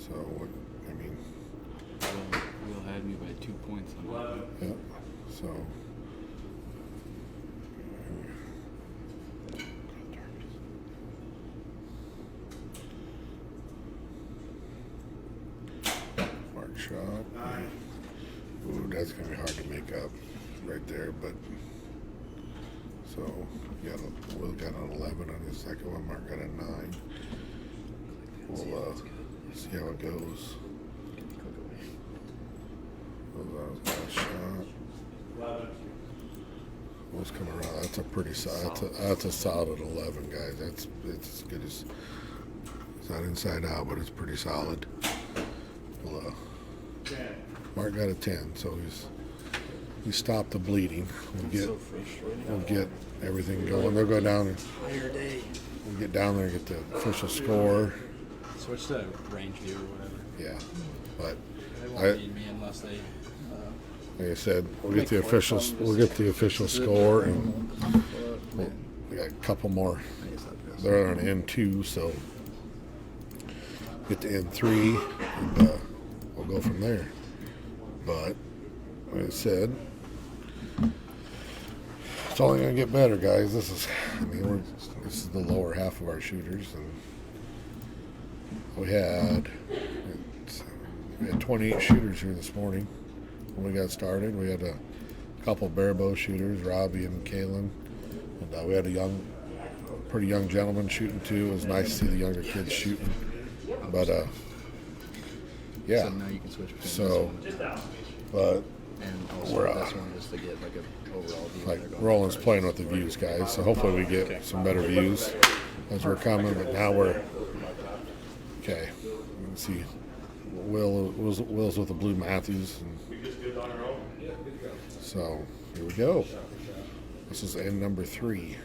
So, I mean, Will had me by 2 points on that. Yeah. So. Mark shot. Ooh, that's gonna be hard to make up right there, but. So, Will got an 11 on his second one. Mark got a 9. We'll see how it goes. Last shot. Will's coming around. That's a pretty solid. That's a solid 11, guys. It's as good as. It's not inside out, but it's pretty solid. Well, Mark got a 10, so he stopped the bleeding. We'll get everything going. They'll go down and we'll get down there and get the official score. Switch to range view or whatever. Yeah, but They won't need me unless they. Like I said, we'll get the official score, and we got a couple more. They're on N2, so get to N3, and we'll go from there. But like I said, it's only gonna get better, guys. This is the lower half of our shooters, and we had 28 shooters here this morning. When we got started, we had a couple bare bow shooters, Robbie and Kalen, and we had a pretty young gentleman shooting too. It was nice to see the younger kids shooting, but yeah. So now you can switch between so, but and also we're this one just to get like an overall view. Like Roland's playing with the views, guys. So hopefully we get some better views as we're coming. But now we're okay. Let's see. Will's with the Blue Matthews. So here we go. This is end number 3.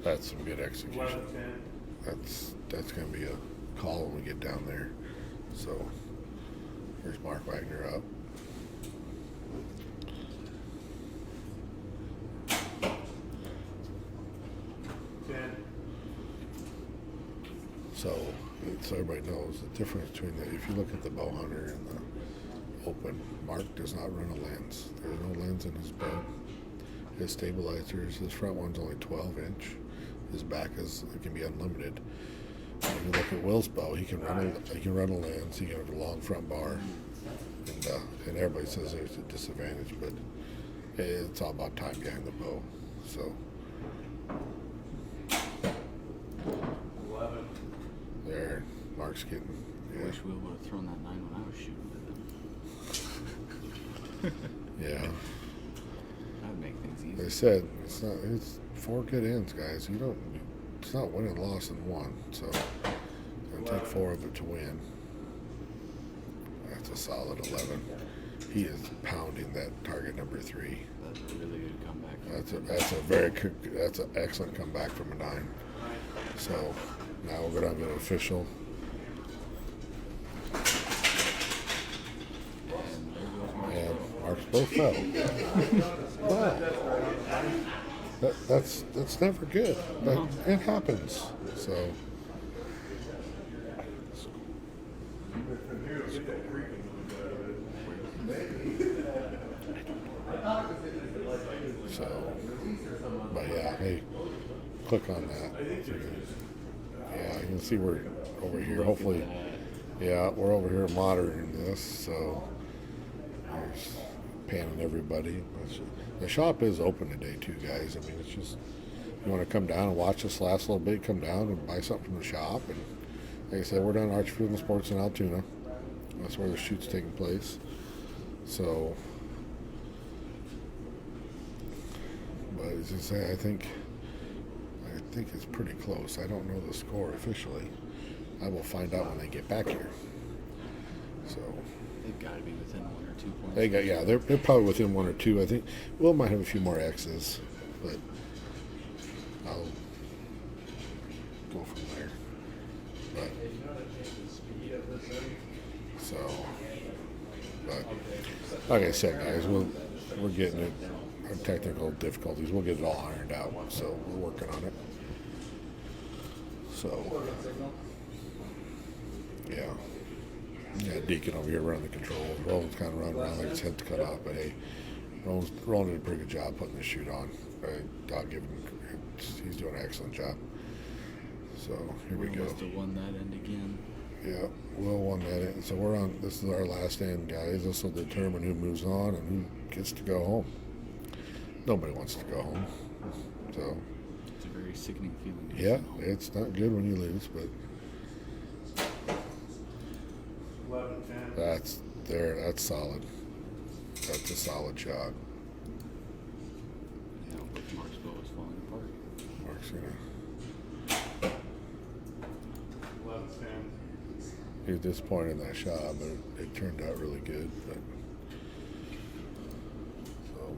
That's some good execution. That's going to be a call when we get down there. So here's Mark Wagner up. So everybody knows the difference between if you look at the bow hunter and the open, Mark does not run a lens. There's no lens in his bow. His stabilizers, his front one's only 12-inch. His back it can be unlimited. If you look at Will's bow, he can run a lens. He can have a long front bar, and everybody says there's a disadvantage, but it's all about time behind the bow. So there, Mark's getting. I wish Will would have thrown that 9 when I was shooting. Yeah. That would make things easy. They said it's 4 good ends, guys. It's not win and loss in one, so it'll take 4 of it to win. That's a solid 11. He is pounding that target number 3. That's a really good comeback. That's an excellent comeback from a 9. So now we'll go down to the official. And Mark's both fell. Wow. That's never good. But it happens. So but yeah, hey, click on that. Yeah, you can see we're over here. Hopefully, yeah, we're over here monitoring this. So there's panning everybody. The shop is open today too, guys. I mean, it's just you want to come down and watch this last little bit, come down and buy something from the shop. And like I said, we're down at Archery Field and Sports in Altoona. That's where the shoot's taking place. So, but as I say, I think it's pretty close. I don't know the score officially. I will find out when they get back here. So they've got to be within 1 or 2 points. They're probably within 1 or 2. I think Will might have a few more X's, but I'll go from there. But like I said, guys, we're getting it. Our technical difficulties, we'll get it all ironed out. So we're working on it. So yeah. Deikan over here running the controls. Roland's kind of running around like his head's cut off, but hey, Roland did a pretty good job putting this shoot on. I'll give him. He's doing an excellent job. So here we go. Must have won that end again. Yeah, Will won that end. So we're on. This is our last end, guys. This will determine who moves on and who gets to go home. Nobody wants to go home. So it's a very sickening feeling. Yeah, it's not good when you lose, but. That's solid. That's a solid shot. Yeah, Mark's bow is falling apart. Mark's gonna. He was disappointed in that shot, but it turned out really good. But so,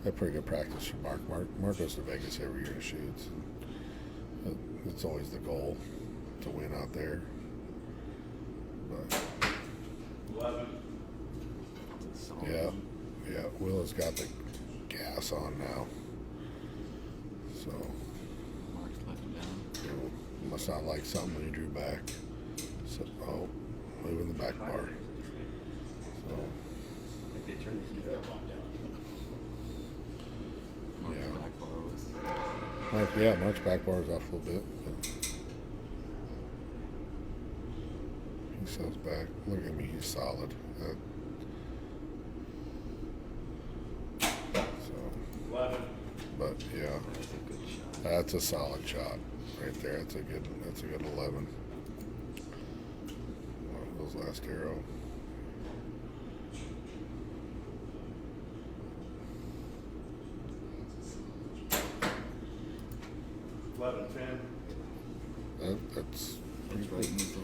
had pretty good practice for Mark. Mark goes to Vegas every year to shoot. It's always the goal to win out there. But. Yeah, Will has got the gas on now. So, Mark's let him down. It must not like something when he drew back. So, moving the back bar. So, Mark's back bar was. Mark's back bar is off a little bit. But he sells back. Look at me, he's solid. But yeah, that's a solid shot right there. That's a good 11. Those last arrow.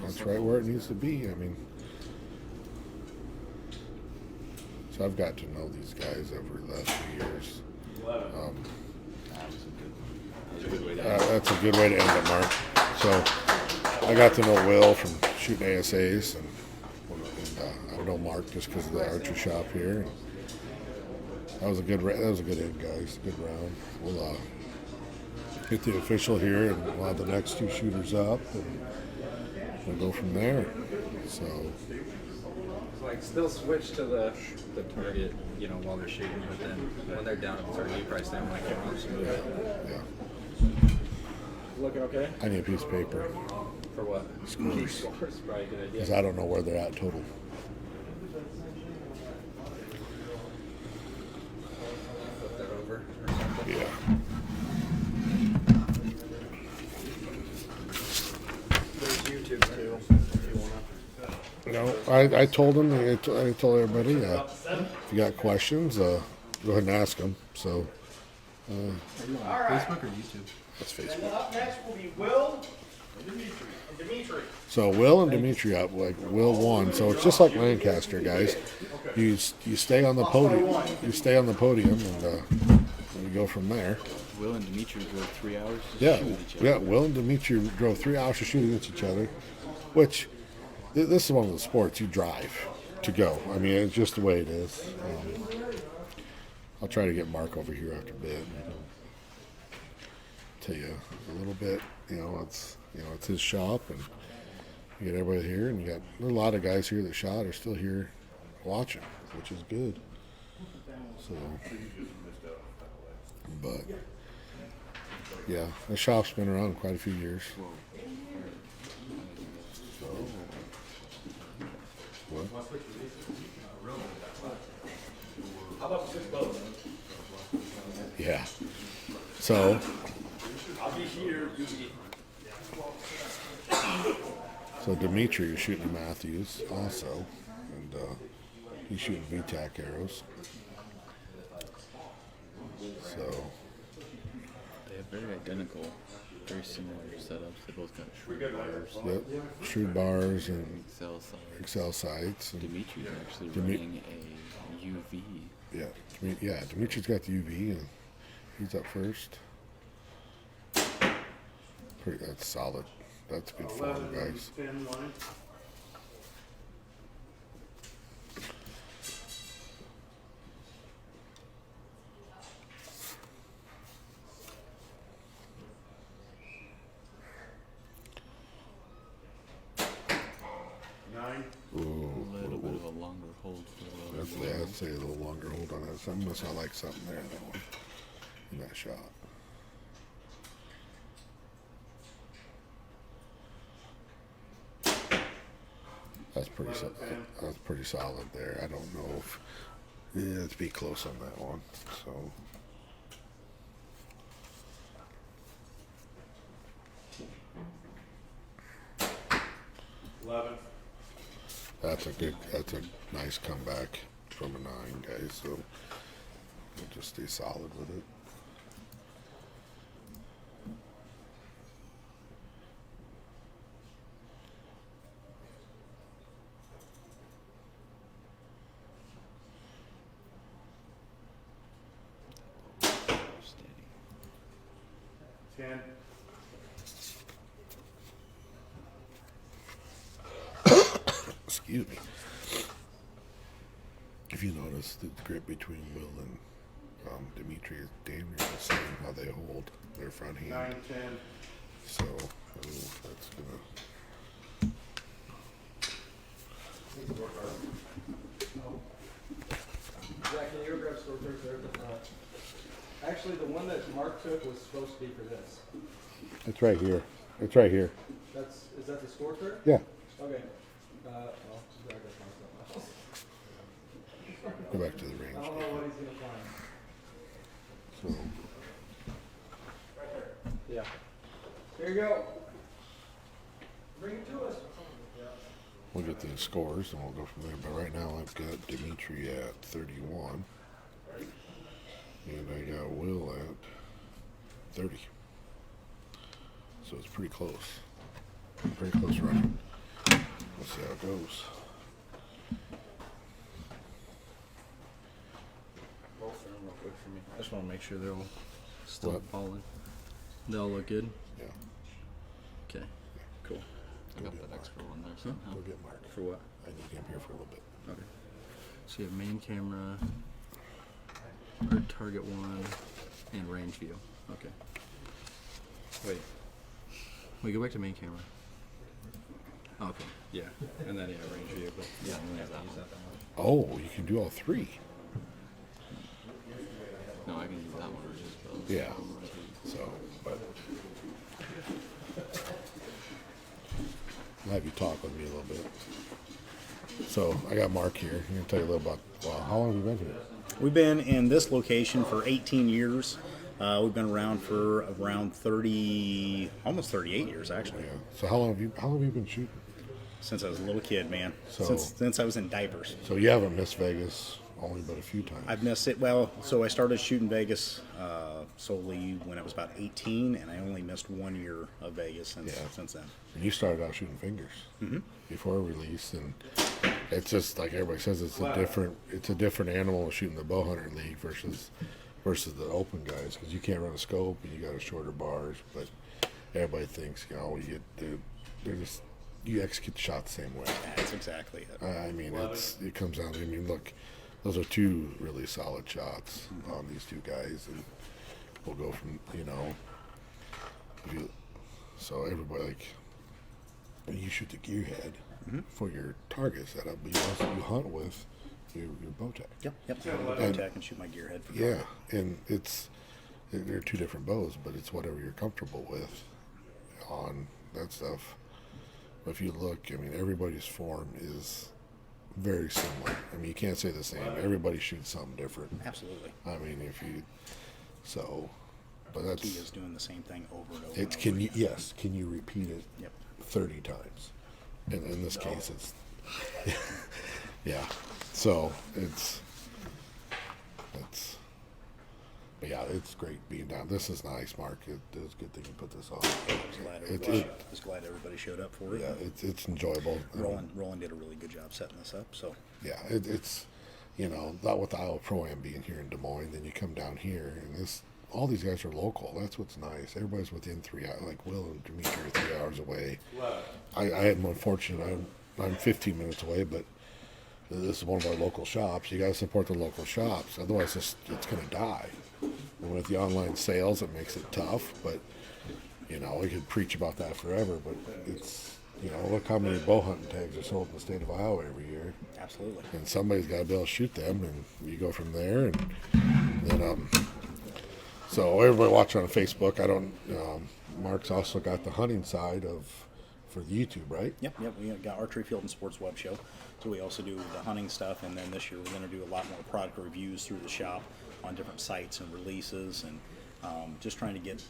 That's right where it needs to be. I mean, so I've got to know these guys over the last few years. That's a good way to end it, Mark. So I got to know Will from shooting ASAs, and I know Mark just because of the archery shop here. That was a good end, guys. Good round. We'll get the official here, and we'll have the next two shooters up, and we'll go from there. So. Like still switch to the target, while they're shooting, but then when they're down at the target, you probably stay on like camera. Yeah. Looking okay? I need a piece of paper. For what? Scores. Scores, probably a good idea. Because I don't know where they're at total. Flip that over or something. Yeah. There's YouTube too, if you wanna. No, I told him. I told everybody. If you got questions, go ahead and ask them. So. Facebook or YouTube? That's Facebook. And up next will be Will and Dimitri. So Will and Dimitri up. Like Will won. So it's just like Lancaster, guys. You stay on the podium. You stay on the podium, and you go from there. Will and Dimitri drove 3 hours to Yeah, shoot each other. yeah. Will and Dimitri drove 3 hours to shoot against each other, which this is one of the sports you drive to go. I mean, it's just the way it is. I'll try to get Mark over here after bid. Tell you a little bit. It's his shop, and you get everybody here, and there's a lot of guys here that shot are still here watching, which is good. So, but yeah, the shop's been around quite a few years. What? How about six boats? Yeah. So. I'll be here. You be. So Dimitri is shooting Matthews also, and he's shooting VTAC arrows. So. They have very identical, very similar setups. They both got shrewd bars. Yep. Shrewd bars and Excel sights. sights. And Dimitri's actually running a UV. yeah, Dimitri's got the UV, and he's up first. That's solid. That's good form, guys. 10 line. Nine. A little bit of a longer hold for That's, yeah, I'd say a little longer hold on that. Something must not like something there in that one, in that shot. That's pretty solid there. I don't know if let's be close on that one. So 11. that's a nice comeback from a 9, guys. So we'll just stay solid with it. steady. 10. Excuse me. If you notice, the grip between Will and Dimitri is damn near the same. How they hold their front hand. 9, 10. So that's gonna. Zach, can you grab scorecards there at the front? Actually, the one that Mark took was supposed to be for this. It's right here. It's right here. Is that the scorecard? Yeah. Okay. Well, Zach got something else. Go back to the range. I don't know what he's gonna find. So Yeah. Here you go. Bring it to us. we'll get the scores and we'll go from there. But right now I've got Dimitri at 31. And I got Will at 30. So it's pretty close. Pretty close running. Let's see how it goes. Both of them real quick for me. I just want to make sure they're all still What? falling. They all look good? Yeah. Okay. Cool. I got that extra one there somehow. Go get Mark. For what? I need him here for a little bit. Okay. So you have main camera, or target 1, and range view. Okay. Wait. We go back to main camera. Okay. Yeah. And then range view. But Yeah, I'm gonna there's have to that use one. that one. Oh, you can do all 3. No, I can use that one or just both. Yeah. So, but I'll have you talk with me a little bit. So I got Mark here. I'm gonna tell you a little about. Well, how long have you been here? We've been in this location for 18 years. We've been around for around 30, almost 38 years actually. Yeah. So how long have you been shooting? Since I was a little kid, man. So- Since I was in diapers. So you haven't missed Vegas only but a few times. I've missed it. Well, so I started shooting Vegas solely when I was about 18, and I only missed 1 year of Vegas since then. And you started out shooting fingers before release, and it's just like everybody says, it's a different animal shooting the bow hunter league versus the open guys, because you can't run a scope and you got a shorter bars. But everybody thinks you execute the shot the same way. That's exactly it. I mean, it comes down to, I mean, look, those are 2 really solid shots on these 2 guys, and we'll go from, so everybody, like, when you shoot the gear head for your target setup, but you hunt with your bow tech. Yep. I have a bow tack and shoot my gearhead for Yeah, and they're 2 different bows, but it's whatever you're comfortable with on that stuff. But if you look, I mean, everybody's form is very similar. I mean, you can't say the same. Everybody shoots something different. Absolutely. I mean, but that's. Key is doing the same thing over and over. It's and over. can you repeat it Yep. 30 times? And in this case, it's yeah. So it's but yeah, it's great being down. This is nice, Mark. It was a good thing you put this on. I was glad everybody showed up for it. Yeah, it's enjoyable. Roland did a really good job setting this up. So Yeah, it's not with the Iowa Pro-Am being here in Des Moines, then you come down here, and all these guys are local. That's what's nice. Everybody's within 3 hours. Like Will and Dimitri are 3 hours away. I am unfortunate. I'm 15 minutes away, but this is one of our local shops. You got to support the local shops. Otherwise, it's going to die. And with the online sales, it makes it tough. But, you know, we could preach about that forever. But it's, you know, look how many bow hunting tags are sold in the state of Iowa every year. Absolutely. And somebody's got to be able to shoot them. And you go from there. And then, so everybody watching on Facebook, Mark's also got the hunting side for the YouTube, right? Yep. We got Archery Field and Sports web show. So we also do the hunting stuff, and then this year we're going to do a lot more product reviews through the shop on different sites and releases, and just trying to get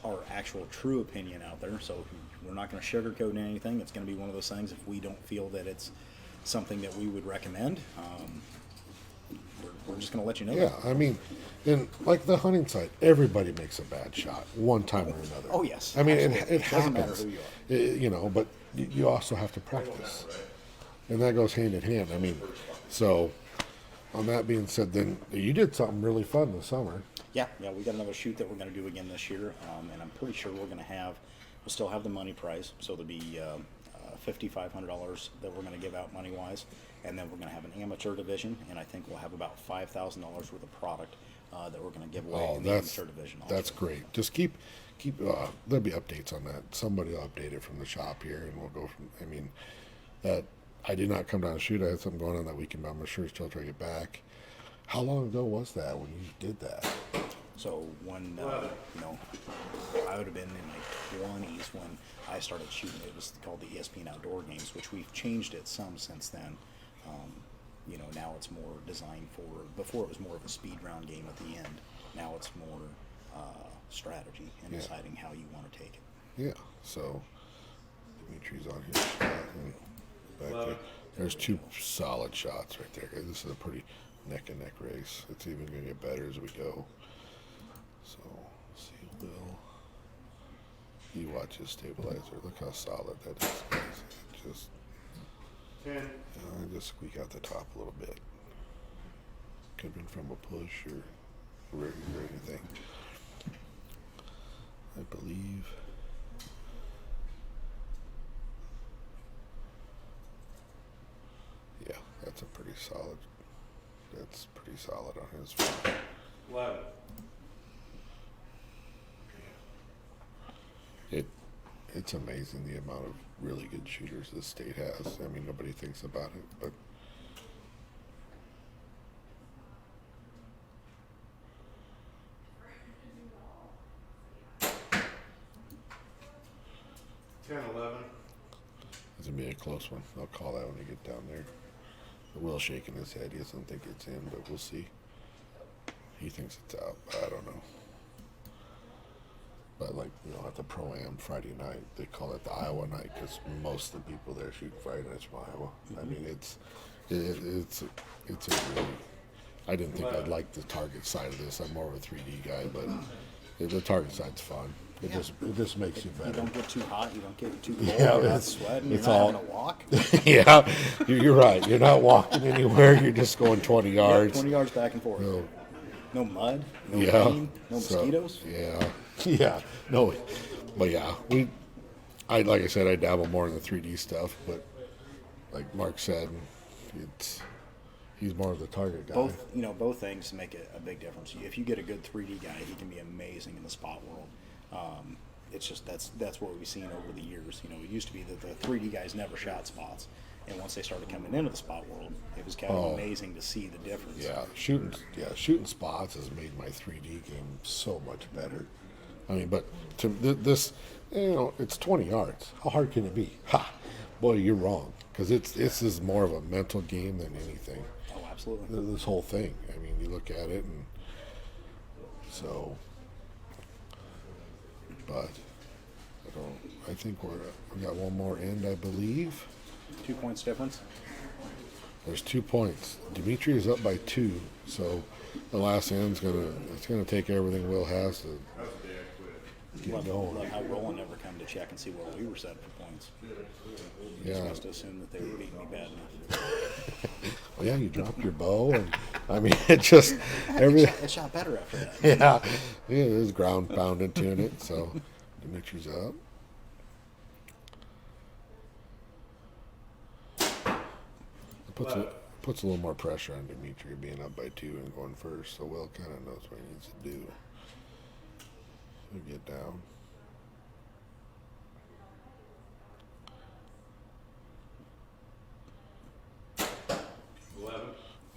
our actual true opinion out there. So we're not going to sugarcoat anything. It's going to be one of those things. If we don't feel that it's something that we would recommend, we're just going to let you know. Yeah, I mean, and like the hunting side, everybody makes a bad shot one time or another. Oh, yes. I mean, it Absolutely. It doesn't matter happens. who you are. You know, but you also have to practice, and that goes hand in hand. I mean, so on that being said, then you did something really fun this summer. Yeah, we got another shoot that we're going to do again this year, and I'm pretty sure we'll still have the money prize, so there'll be $5,500 that we're going to give out money-wise, and then we're going to have an amateur division, and I think we'll have about $5,000 worth of product that we're going to give away in the amateur division also. That's great. Just keep. There'll be updates on that. Somebody will update it from the shop here, and we'll go from. I mean, that I did not come down to shoot. I had something going on that weekend, but I'm sure still trying to get back. How long ago was that when you did that? So when I would have been in my 20s when I started shooting. It was called the ESPN Outdoor Games, which we've changed it some since then. Now it's more designed for. Before it was more of a speed round game at the end. Now it's more strategy and deciding how you want to take it. Yeah. So Dimitri's on his shot. And back there. There's two solid shots right there. This is a pretty neck and neck race. It's even going to get better as we go. So, let's see, Will. You watch his stabilizer. Look how solid that is, guys. Just, just squeak out the top a little bit. Could have been from a push or anything. I believe. Yeah, that's a pretty solid. That's pretty solid on his front. 11. It's amazing the amount of really good shooters this state has. I mean, nobody thinks about it, but 10, 11. it's gonna be a close one. I'll call that when we get down there. Will's shaking his head. He doesn't think it's in, but we'll see. He thinks it's out. I don't know. But like, at the Pro-Am Friday night, they call it the Iowa night because most of the people there shoot Friday nights from Iowa. I mean, it's a really. I didn't think I'd like the target side of this. I'm more of a 3D guy, but the target side's fun. It just makes you better. You don't get too hot. You don't get too cold. Yeah, You're not sweating. You're it's not all- having to walk. Yeah, you're right. You're not walking anywhere. You're just going 20 yards. 20 yards back and forth. No. No mud. No Yeah. rain. No So, mosquitoes. Yeah. No. But yeah, like I said, I dabble more in the 3D stuff, but like Mark said, he's more of the target guy. Both things make a big difference. If you get a good 3D guy, he can be amazing in the spot world. It's just that's what we've seen over the years. It used to be that the 3D guys never shot spots, and once they started coming into the spot world, it was kind of amazing to see the difference. Yeah, shooting spots has made my 3D game so much better. I mean, but to this, it's 20 yards. How hard can it be? Ha! Boy, you're wrong. Because this is more of a mental game than anything. Oh, absolutely. This whole thing. I mean, you look at it, and so. But I think we got one more end, I believe. 2 points difference. There's 2 points. Dimitri is up by 2, so the last end's gonna take everything Will has to get going. Love how Roland never come to check and see where we were set for points. He Yeah. must have assumed that they were beating me bad enough. well, yeah, you dropped your bow, and I mean, it just It shot better after that. yeah, it is ground pounded to it. So Dimitri's up. It puts a little more pressure on Dimitri being up by 2 and going first. So Will kind of knows what he needs to do. He'll get down.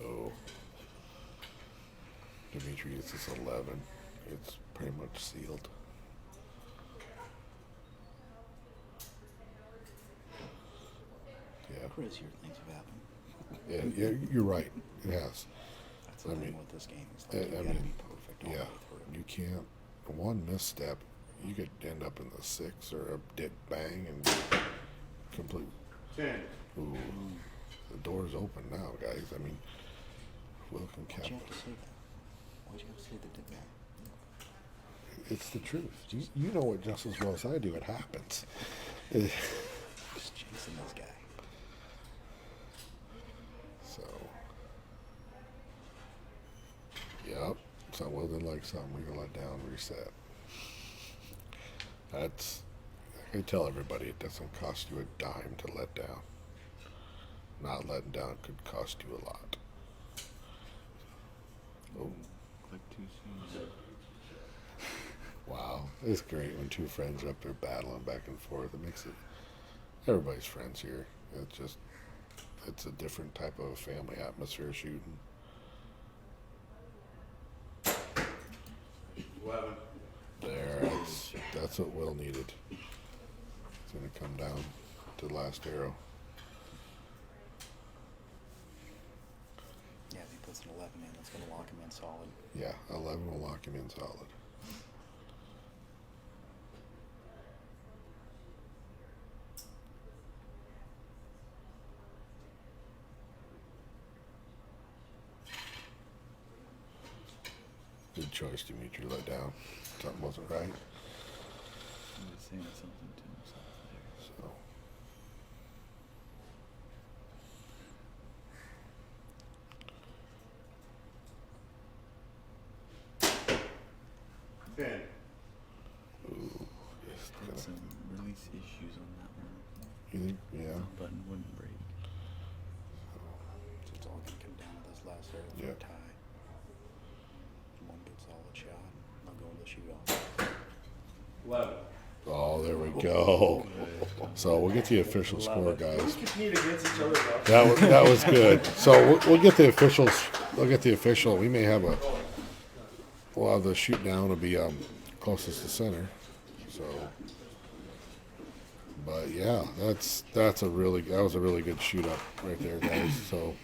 Oh. Dimitri gets this 11. It's pretty much sealed. Yeah. Crazier things have happened. Yeah, you're right. It has. That's the I thing mean, with this game. It's like you I gotta mean, be perfect all the yeah, way through. you can't. One misstep, you could end up in the 6 or a dip bang and complete. 10. Ooh, the door's open now, guys. I mean, Will can Why'd cap. you have to say that? Why'd you have to say the dip back? It's the truth. You know it just as well as I do. It happens. Just chasing this guy. So, yep. So Will didn't like something. We can let down, reset. That's. I tell everybody it doesn't cost you a dime to let down. Not letting down could cost you a lot. Oh, Click too soon. wow. It's great when 2 friends are up there battling back and forth. It makes it. Everybody's friends here. It's a different type of family atmosphere shooting. 11. There, that's what Will needed. It's going to come down to the last arrow. Yeah, if he puts an 11 in, that's going to lock him in solid. Yeah, 11 will lock him in solid. Good choice, Dimitri. Let down. Something wasn't right. I'm just saying something to himself there. So. Ten. Ooh, Had some release issues on that one. you think? Yeah. The button wouldn't break. So it's all going to come down to this last arrow for Yeah. a tie. One good solid shot. I'll go in the shootout. 11. Oh, there we go. So we'll get the official score, guys. Compete against each other, though. That was good. So we'll get the officials. We'll get the official. We may have a. We'll have the shoot down will be closest to center. So, but yeah, that was a really good shoot up right there, guys. So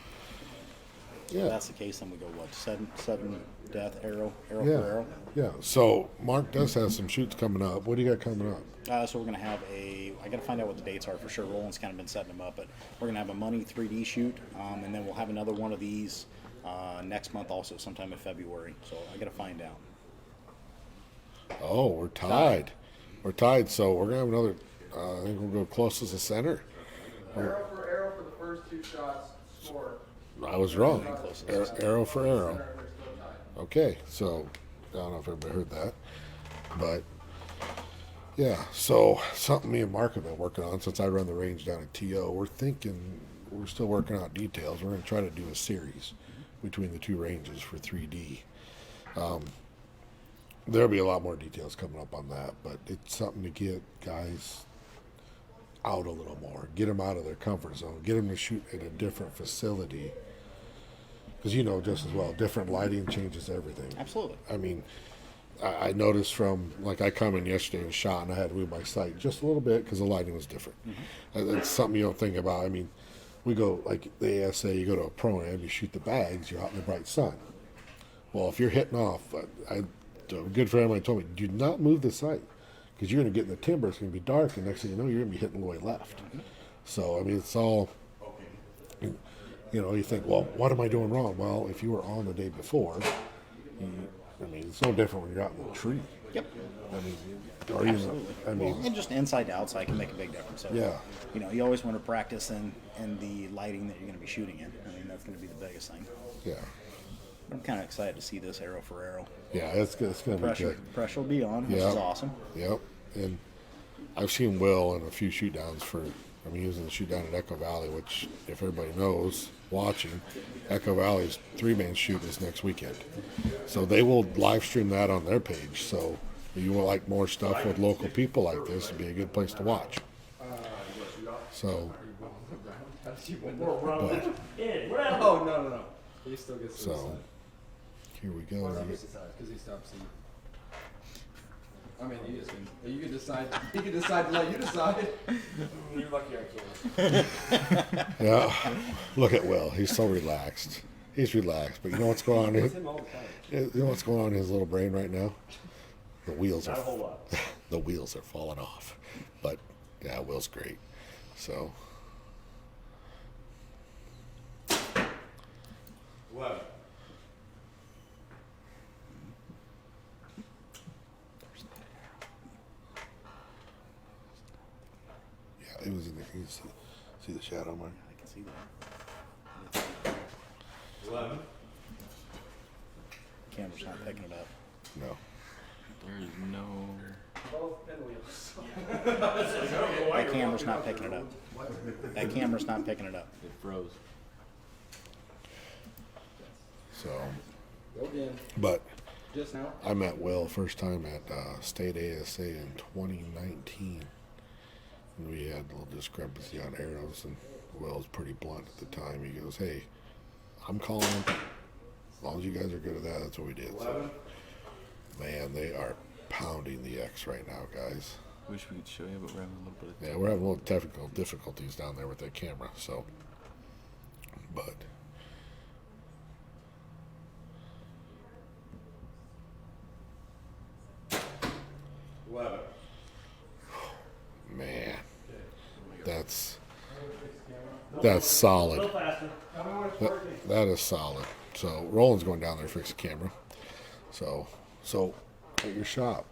If yeah, that's the case, then we go what? Seven death arrow yeah, for arrow. yeah. So Mark does have some shoots coming up. What do you got coming up? So we're gonna have I gotta find out what the dates are for sure. Roland's kind of been setting them up, but we're gonna have a money 3D shoot, and then we'll have another one of these next month also, sometime in February. So I gotta find out. Oh, we're tied. We're tied. So we're gonna have another. I think we'll go closest to center. Arrow for the first 2 shots, score. I was wrong. Arrow for arrow. They're still tied. Okay, so I don't know if everybody heard that, but yeah, so something me and Mark have been working on since I run the range down at TO. We're still working out details. We're going to try to do a series between the 2 ranges for 3D. There'll be a lot more details coming up on that, but it's something to get guys out a little more, get them out of their comfort zone, get them to shoot at a different facility. Because you know just as well, different lighting changes everything. Absolutely. I mean, I noticed from, like, I come in yesterday and shot, and I had to move my sight just a little bit because the lighting was different. That's something you don't think about. I mean, we go, like the ASA, you go to a pro-am, you shoot the bags, you're out in the bright sun. Well, if you're hitting off, a good friend of mine told me, do not move the sight because you're going to get in the timber, it's going to be dark, and next thing you know, you're going to be hitting the way left. So, I mean, it's all, you know, you think, well, what am I doing wrong? Well, if you were on the day before, I mean, it's no different when you're out in the tree. Yep. I mean, or even, Absolutely. I mean, Well, and just inside to outside can make a big difference. So, Yeah. you know, you always want to practice in the lighting that you're going to be shooting in. I mean, that's going to be the biggest thing. yeah, I'm kind of excited to see this arrow for arrow. yeah, it's going to be Pressure, good. pressure will be on, which Yeah. is awesome. Yep, and I've seen Will in a few shoot downs for. I'm using the shoot down at Echo Valley, which, if everybody knows, watching, Echo Valley's 3-man shoot is next weekend. So they will live stream that on their page. So if you will like more stuff with local people like this, it'd be a good place to watch. So, but, Oh, no. He still gets so here we go. because he stops him. I mean, you can decide. He can decide to let you decide. You're lucky I can't. Yeah, look at Will. He's so relaxed. He's relaxed, but you know what's going on? Him all the time. You know what's going on in his little brain right now? The wheels Not a whole are lot. the wheels are falling off. But yeah, Will's great. So 11. yeah, it was in the. You see the shadow mark? I can see that. 11. Camera's not picking it up. No. There's no. Both pinwheels. That camera's not picking it up. That camera's not picking it up. It froze. So, Go again. but Just now. I met Will first time at State ASA in 2019. And we had a little discrepancy on arrows, and Will was pretty blunt at the time. He goes, "Hey, I'm calling them. As long as you guys are good at that, that's what we did." So, man, they are pounding the X right now, guys. Wish we could show you, but we're having a little bit of. Yeah, we're having a little technical difficulties down there with that camera. So, but 11. man, that's solid. Faster. That is solid. So Roland's going down there to fix the camera. So at your shop,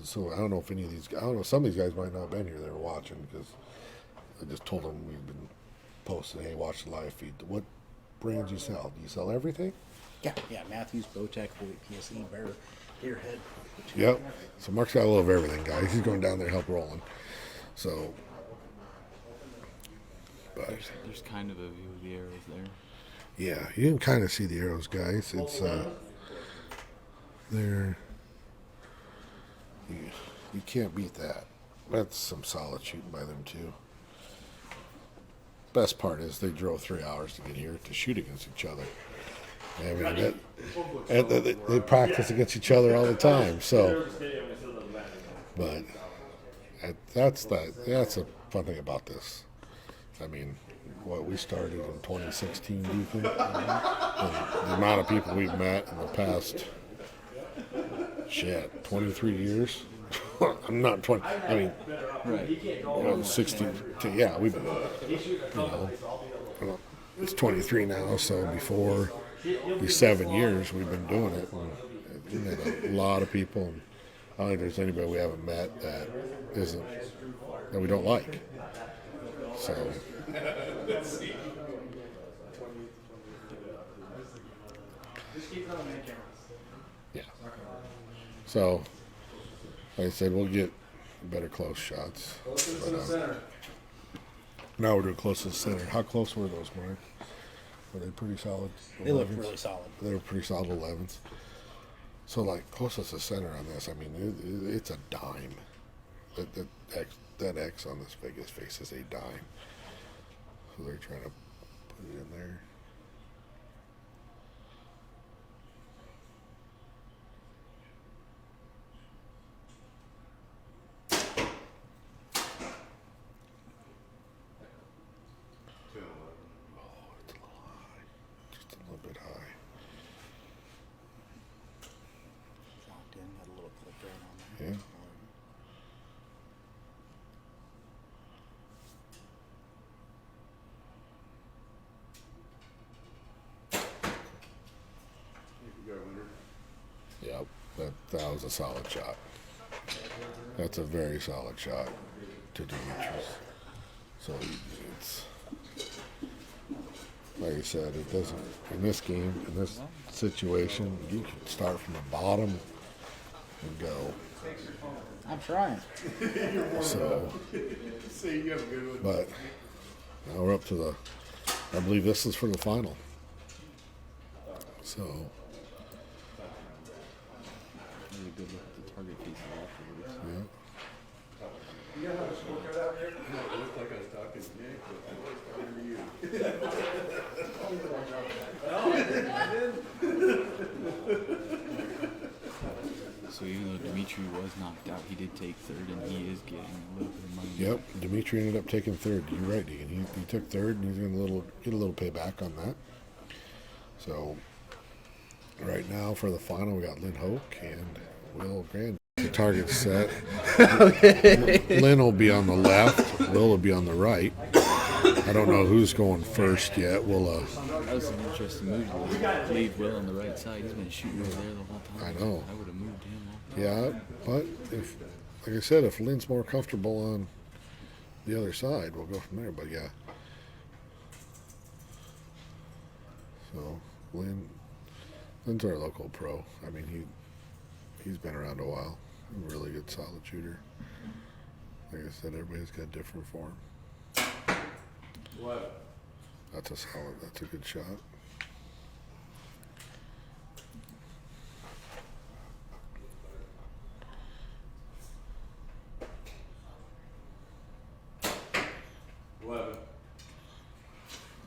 so I don't know if any of these, I don't know, some of these guys might not have been here. They were watching because I just told them we've been posting, hey, watch the live feed. What brands you sell? Do you sell everything? Yeah. Matthews, Botec, PSE, Bear, Deerhead. Yep. So Mark's got a little of everything, guys. He's going down there to help Roland. So, but There's kind of a view of the arrows there. yeah, you can kind of see the arrows, guys. It's they're you can't beat that. That's some solid shooting by them too. Best part is they drove 3 hours to get here to shoot against each other. I mean, they practice against each other all the time. So, but that's a fun thing about this. I mean, what we started in 2016, Deacon, the amount of people we've met in the past, 23 years. I'm not 20. I mean, Right. 16. Yeah, we've been. It's 23 now, so before these 7 years we've been doing it. And we met a lot of people, and I don't think there's anybody we haven't met that we don't like. So. Yeah. So, like I said, we'll get better close shots. But, now we're doing close to the center. How close were those, Mark? Were they pretty solid? They look 11s? really solid. They were pretty solid 11s. So, like, closest to center on this, I mean, it's a dime. That X on this Vegas face is a dime. So they're trying to put it in there. Locked in, got a little clip right on there. Yeah. that was a solid shot. That's a very solid shot to Dimitri's. So it's like I said, it doesn't in this game, in this situation, you can start from the bottom and go. I'm trying. So, but now we're up to the. I believe this is for the final. So. Really good look at the target pieces afterwards. Yeah. You got how to smoke it out here? No, it looked like I was talking to Nick, but I was talking to you. So even though Dimitri was knocked out, he did take third, and he is getting a little bit of money. Yep, Dimitri ended up taking third. You're right, Deacon. He took third, and he's going to get a little payback on that. So right now for the final, we got Lynn Hoch and Will Grandick. The target set. Okay. Lynn will be on the left. Will will be on the right. I don't know who's going first yet. We'll. That was an interesting move to leave Will on the right side. He's been shooting over there the whole time. I know. I would have moved him. Yeah, but if, like I said, if Lynn's more comfortable on the other side, we'll go from there. But yeah. So Lynn's our local pro. I mean, he's been around a while. A really good, solid shooter. Like I said, everybody's got different form. What? That's a good shot.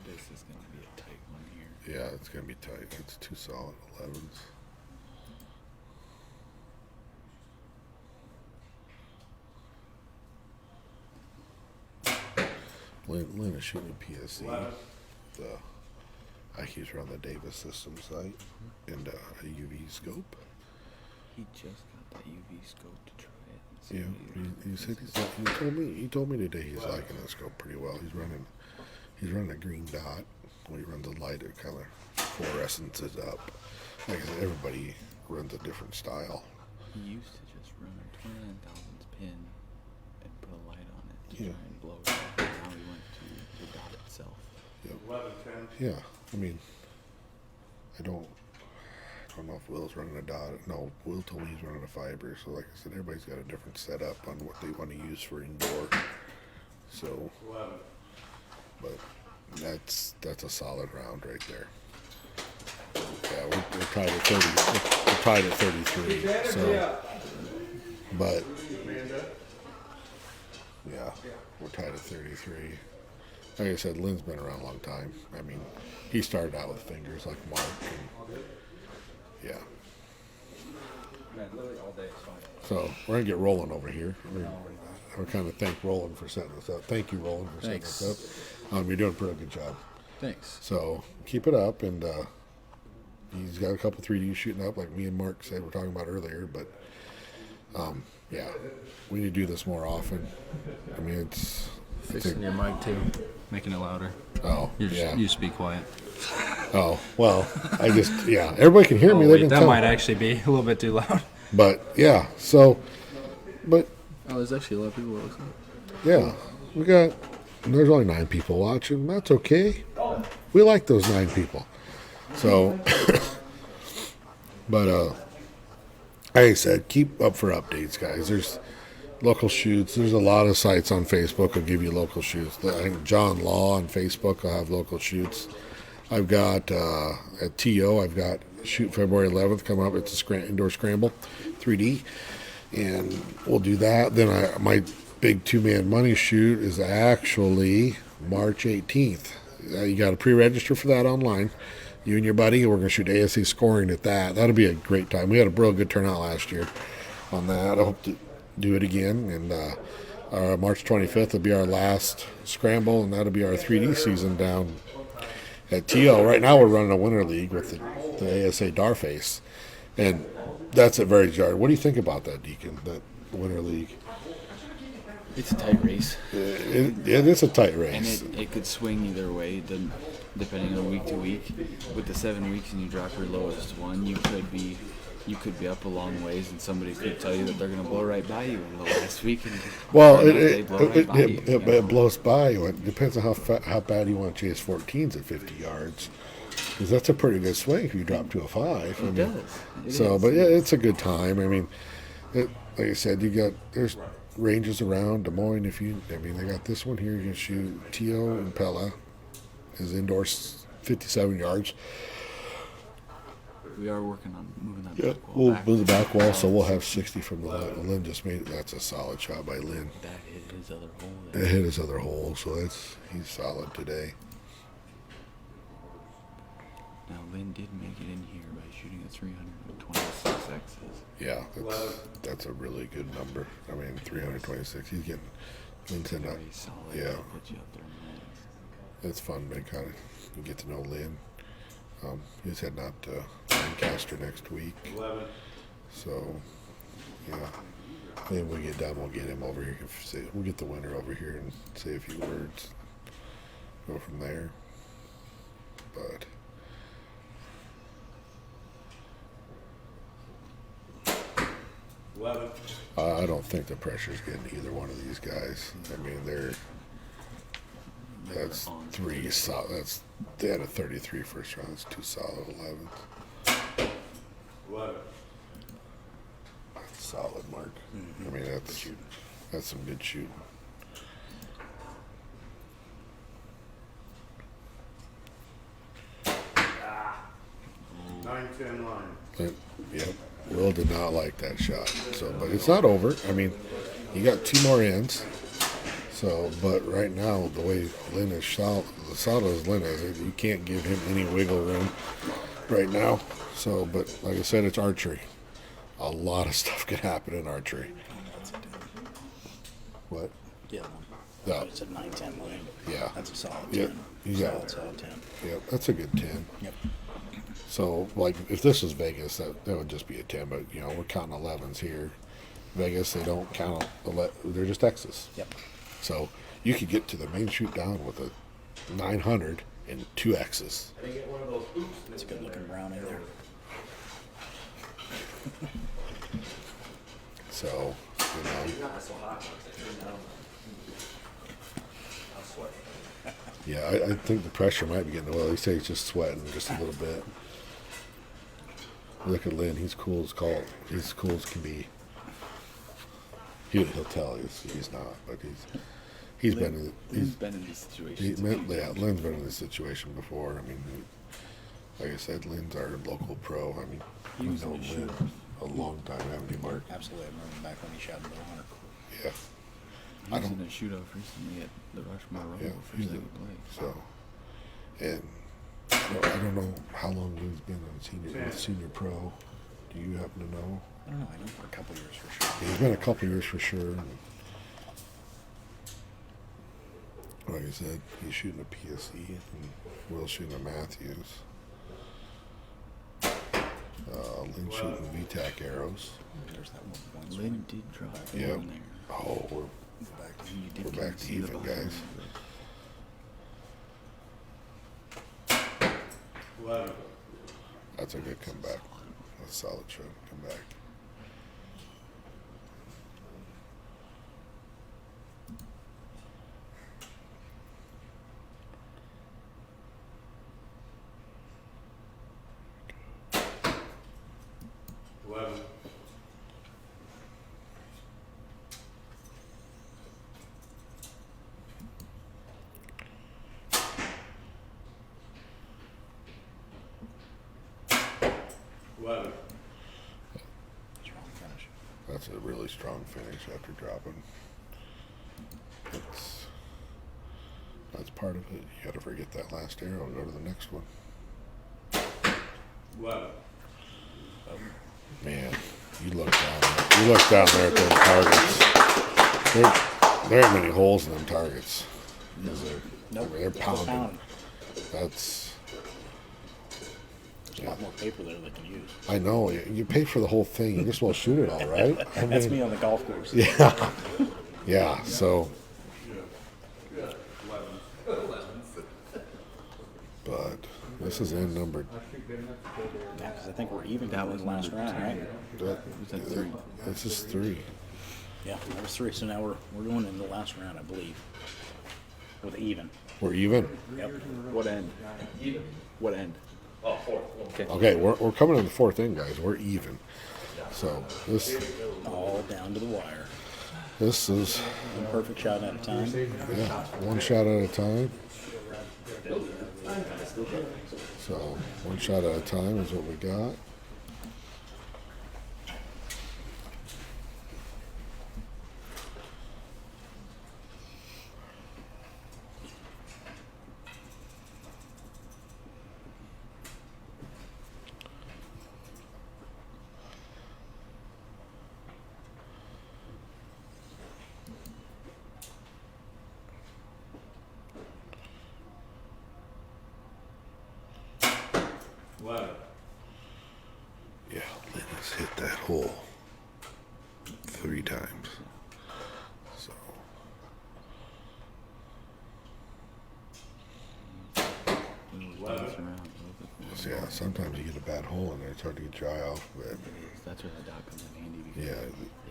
This is going to be a tight one here. Yeah, it's going to be tight. It's two solid 11s. Lynn is shooting a PSC. He's run the Davis system site and a UV scope. He just got that UV scope to try it. Yeah, he said he told me today he's liking the scope pretty well. He's running a green dot. When he runs a light, it kind of fluorescences up. Like I said, everybody runs a different style. He used to just run a 29 thousandths pin and put a light on it to Yeah. try and blow it up. Now he went to the dot itself. Yep. 11, 10. Yeah, I mean, I don't know if Will's running a dot. No, Will told me he's running a fiber. So like I said, everybody's got a different setup on what they want to use for indoor. So, 11. but that's a solid round right there. Yeah, we're tied at 30. We're tied at 33. So, but yeah, we're tied at 33. Like I said, Lynn's been around a long time. I mean, he started out with fingers like Mark. And, yeah. Man, literally all day is fine. So we're gonna get Roland over here. We're kind of thank Roland for setting us up. Thank you, Roland, for setting Thanks. us up. You're doing a pretty good job. Thanks. So keep it up, and he's got a couple 3D shooting up, like me and Mark said we're talking about earlier. But yeah, we need to do this more often. I mean, it's Fixing your mic too, making it louder. oh yeah. You speak quiet. Oh well, I just everybody can hear me. Oh, They've wait, been that telling- might actually be a little bit too loud. But yeah, so but Oh, there's actually a lot of people listening. yeah, there's only 9 people watching. That's okay. We like those 9 people. So, but like I said, keep up for updates, guys. There's local shoots. There's a lot of sites on Facebook will give you local shoots. I think John Law on Facebook will have local shoots. I've got at TO, I've got shoot February 11th coming up. It's a indoor scramble, 3D, and we'll do that. Then my big 2-man money shoot is actually March 18th. You got to pre-register for that online. You and your buddy, we're going to shoot ASA scoring at that. That'll be a great time. We had a real good turnout last year on that. I hope to do it again. And March 25th will be our last scramble, and that'll be our 3D season down at TO. Right now we're running a winter league with the ASA Darface, and that's at very jar. What do you think about that, Deacon, that winter league? It's a tight race. It is a tight race. And it could swing either way, depending on week to week. With the 7 weeks and you drop your lowest one, you could be you could be up a long ways, and somebody could tell you that they're going to blow right by you in the last week. And Well, they blow right by you, you know? it blows by you. It depends on how bad you want to chase 14s at 50 yards. Because that's a pretty good swing if you drop to a 5. It does. It So, is. but yeah, it's a good time. I mean, like I said, there's ranges around Des Moines. They got this one here. You can shoot Tio and Pella. Is indoors 57 yards. We are working on moving that Yeah, back wall we'll back. move the back wall, so we'll have 60 from the Lynn just made it. That's a solid shot by Lynn. That hit his other hole. It hit his other hole, so he's solid today. Now, Lynn did make it in here by shooting at 326 X's. Yeah, that's a really good number. I mean, 326. He's getting Lynn's in that. Very solid. Yeah. They'll put you up there in minutes. It's fun, man. Kind of get to know Lynn. He's heading out to Lancaster next week. So, yeah. Then when we get done, we'll get him over here. We'll get the winner over here and say a few words. Go from there. But I don't think the pressure's getting to either one of these guys. I mean, that's three solid. They had a 33 first round. That's 2 solid 11s. That's solid, Mark. I mean, that's some good shooting. Nine, 10 line. Yep. Will did not like that shot. So, but it's not over. I mean, you got 2 more ends. So, but right now, the way Lynn is shot, the solid as Lynn is, you can't give him any wiggle room right now. So, but like I said, it's archery. A lot of stuff can happen in archery. What? Yeah. Yeah. It's a 9-10 line. Yeah. That's a solid Yeah. 10. Yeah. Solid 10. Yep, that's a good 10. Yep. So, like, if this was Vegas, that would just be a 10. But, we're counting 11s here. Vegas, they don't count. They're just X's. Yep. So, you could get to the main shoot down with a 900 and 2 X's. It's a good looking brown in there. So, yeah, I think the pressure might be getting, well, he says he's just sweating just a little bit. Look at Lynn, he's cool as can be. He'll tell he's not, but he's been in these situations. Lynn's been in this situation before. I mean, like I said, Lynn's our local pro. I mean, we've known Lynn a long time, haven't you, Mark? Absolutely. I remember back when he shot the 100. Yeah. He was in a shootout recently at the Rushmore Rumble Yeah, for second place. So, and I don't know how long Lynn's been on senior pro. Do you happen to know? I don't know. I know for a couple years for sure. He's been a couple years for sure. And like I said, he's shooting a PSE and Will's shooting a Matthews. Lynn's shooting VTAC arrows. There's that one. Lynn did drop Yep. in there. Oh, You did we're kinda back to see the even, behind guys. of it. 11. That's a good comeback. That's a solid shot. Comeback. Strong finish. That's a really strong finish after dropping. That's part of it. You got to forget that last arrow and go to the next one. 11. Man, you look down there. You look down there at those targets. There ain't many holes in them targets. Nope. They're pounding. That's. There's a lot more paper there they can use. I know. You pay for the whole thing. You're just supposed to shoot it all, right? I That's mean, me on the golf course. Yeah. Yeah. So. But This is end numbered. Yeah, 'cause I think we're even That in was the last number round, right? Was that 3? This is 3. Yeah, that was 3. So now we're going in the last round, I believe, with even. We're even. Yep. What end? What end? Okay, we're coming to the 4th end, guys. We're even. So this All down to the wire. is One perfect shot at a time. yeah, one shot at a time. So one shot at a time is what we got. Yeah, Lynn has hit that hole 3 times. So yeah, sometimes you get a bad hole in there. It's hard to get dry off, but That's where the dot comes in handy. Because yeah,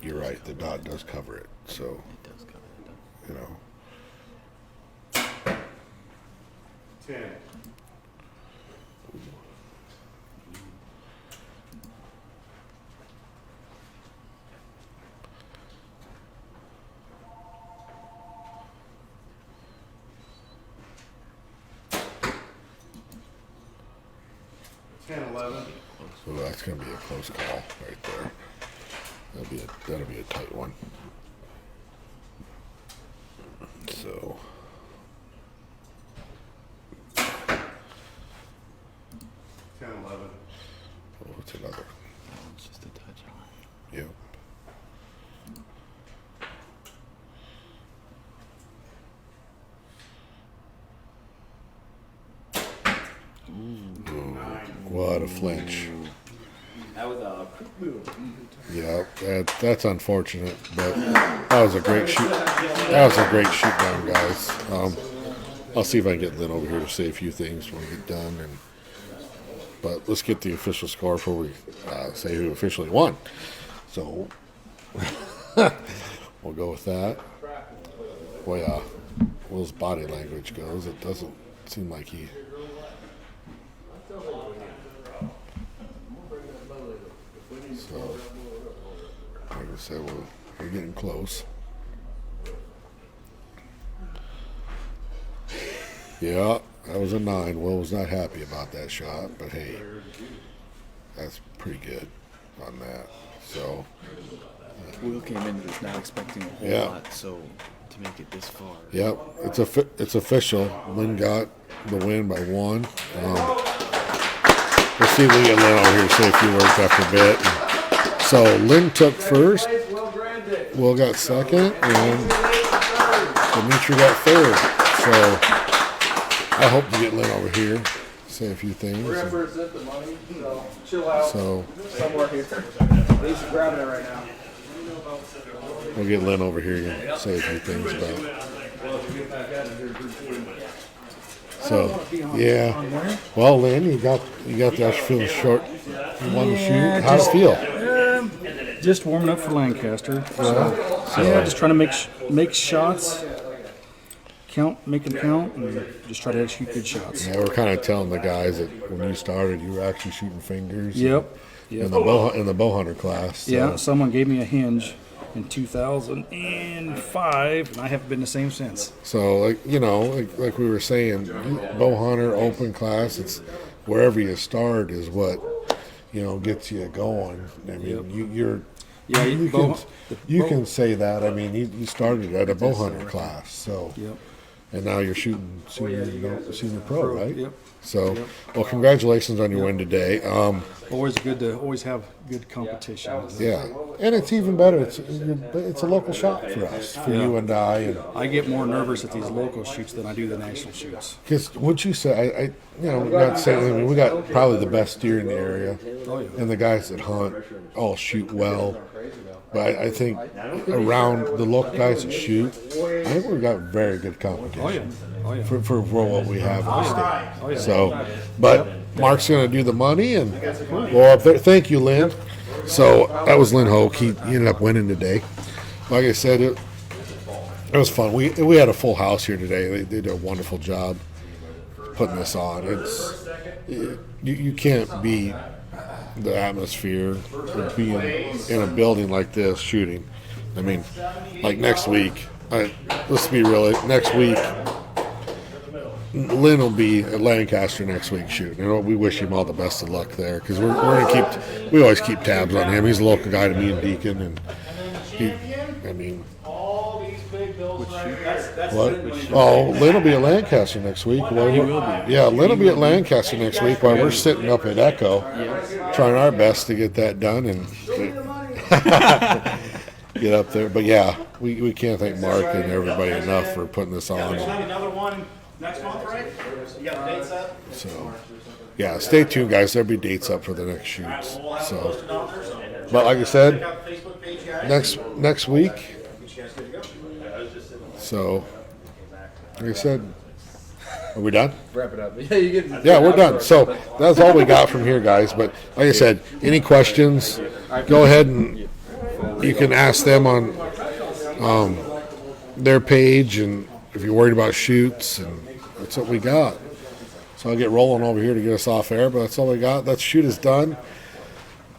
you're right. The dot does cover it. So it does cover the dot. you know. 10. So that's going to be a close call right there. That'll be a tight one. So 10, 11. oh, what's another? That one's just a touch on. Yep. Ooh, what a flinch. That was a quick move. Yeah, that's unfortunate, but that was a great shoot. That was a great shoot down, guys. I'll see if I can get Lynn over here to say a few things when we get done. But let's get the official score before we say who officially won. So we'll go with that. Boy, Will's body language goes. It doesn't seem like he. So, like I said, we're getting close. Yeah, that was a 9. Will was not happy about that shot, but hey, that's pretty good on that. So, Will came in just not expecting a whole Yeah. lot, so to make it this far. yep, it's official. Lynn got the win by 1. Let's see if we get Lynn over here to say a few words after a bit. So Lynn took first, Will Grandick. Will got second, and Dimitri got 3rd. So I hope to get Lynn over here, say a few things. We're gonna present the money, so chill out So somewhere here. He's grabbing it right now. we'll get Lynn over here and say a few things about. So yeah, well, Lynn, you got the Archery Field and short. You won the shoot. How's it feel? Just warming up for Lancaster. Yeah, just trying to make shots, make them count, and just try to execute good shots. Yeah, we're kind of telling the guys that when you started, you were actually shooting fingers. Yep. In the bow hunter class. So. Yeah, someone gave me a hinge in 2005, and I haven't been the same since. So, like we were saying, bow hunter open class. It's wherever you start is what gets you going. I mean, you can say that. I mean, you started at a bow hunter class, so and now you're shooting senior pro, right? Yep. So, well, congratulations on your win today. Always good to have good competition. Yeah, and it's even better. It's a local shot for us, for you and I. And I get more nervous at these local shoots than I do the national shoots. because what you say, not saying. I mean, we got probably the best steer in the area, and the guys that hunt all shoot well. But I think around the local guys that shoot, I think we've got very good competition. for what we have in the state. So, but Mark's going to do the money and go up there. Thank you, Lynn. So that was Lynn Hoch. He ended up winning today. Like I said, it was fun. We had a full house here today. They did a wonderful job putting this on. You can't beat the atmosphere of being in a building like this shooting. I mean, like next week, let's be real. Next week, Lynn will be at Lancaster next week shooting. And we wish him all the best of luck there because we're going to we always keep tabs on him. He's a local guy to me and Deikan, and what? Oh, Lynn will be at Lancaster next week. Yeah, Lynn will be at Lancaster next week while we're sitting up at Echo, trying our best to get that done and get up there. But yeah, we can't thank Mark and everybody enough for putting this on. Another one next month, right? You got the dates up? So, yeah, stay tuned, guys. There'll be dates up for the next shoots. So, but like I said, next week. So, like I said, are we done? Wrap it up. Yeah, you get. Yeah, we're done. So that's all we got from here, guys. But like I said, any questions, go ahead and you can ask them on their page, and if you're worried about shoots, and that's what we got. So I'll get Roland over here to get us off air, but that's all we got. That shoot is done.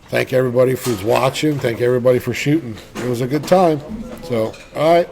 Thank everybody for watching. Thank everybody for shooting. It was a good time. So, all right.